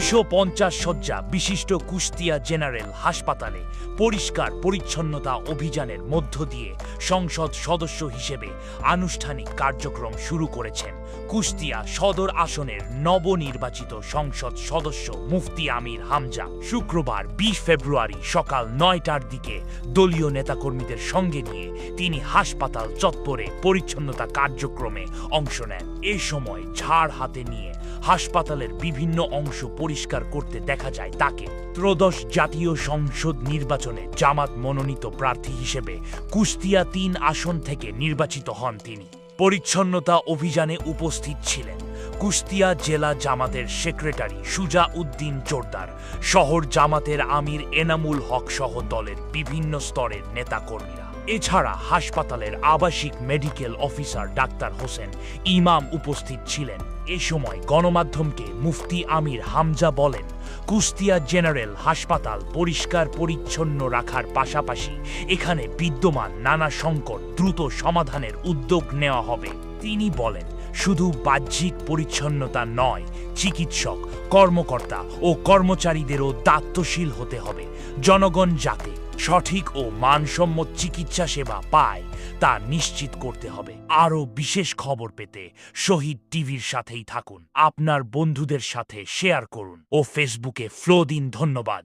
250 শয্যা বিশিষ্ট কুষ্টিয়া জেনারেল হাসপাতালে পরিষ্কার পরিচ্ছন্নতা অভিযানের মধ্য দিয়ে সংসদ সদস্য হিসেবে আনুষ্ঠানিক কার্যক্রম শুরু করেছেন কুষ্টিয়া সদর আসনের নবনির্বাচিত সংসদ সদস্য মুফতি আমির হামজা। শুক্রবার 20 ফেব্রুয়ারি সকাল 9টার দিকে দলীয় নেতাকর্মীদের সঙ্গে নিয়ে তিনি হাসপাতাল চত্বরে পরিচ্ছন্নতা কার্যক্রমে অংশ নেন। এ সময় ঝাড় হাতে নিয়ে হাসপাতালের বিভিন্ন অংশ পরিষ্কার করতে দেখা যায় তাকে। ত্রয়োদশ জাতীয় সংসদ নির্বাচনে জামাত মনোনীত প্রার্থী হিসেবে কুষ্টিয়া 3 আসন থেকে নির্বাচিত হন তিনি। পরিচ্ছন্নতা অভিযানে উপস্থিত ছিলেন কুষ্টিয়া জেলা জামাতের সেক্রেটারি সুজা উদ্দিন জোরদার, শহর জামাতের আমির এনামুল হক সহ দলের বিভিন্ন স্তরের নেতাকর্মীরা। এছাড়া হাসপাতালের আবাসিক মেডিকেল অফিসার ডাক্তার হোসেন ইমাম উপস্থিত ছিলেন। এ সময় গণমাধ্যমকে মুফতি আমির হামজা বলেন, কুষ্টিয়া জেনারেল হাসপাতাল পরিষ্কার পরিচ্ছন্ন রাখার পাশাপাশি এখানে বিদ্যমান নানা সংকট দ্রুত সমাধানের উদ্যোগ নেওয়া হবে। তিনি বলেন, শুধু বাহ্যিক পরিচ্ছন্নতা নয়, চিকিৎসক, কর্মকর্তা ও কর্মচারীদেরও দায়িত্বশীল হতে হবে। জনগণ যাতে সঠিক ও মানসম্মত চিকিৎসা সেবা পায় তা নিশ্চিত করতে হবে। আরও বিশেষ খবর পেতে শহীদ টিভির সাথেই থাকুন, আপনার বন্ধুদের সাথে শেয়ার করুন ও ফেসবুকে ফলো দিন। ধন্যবাদ।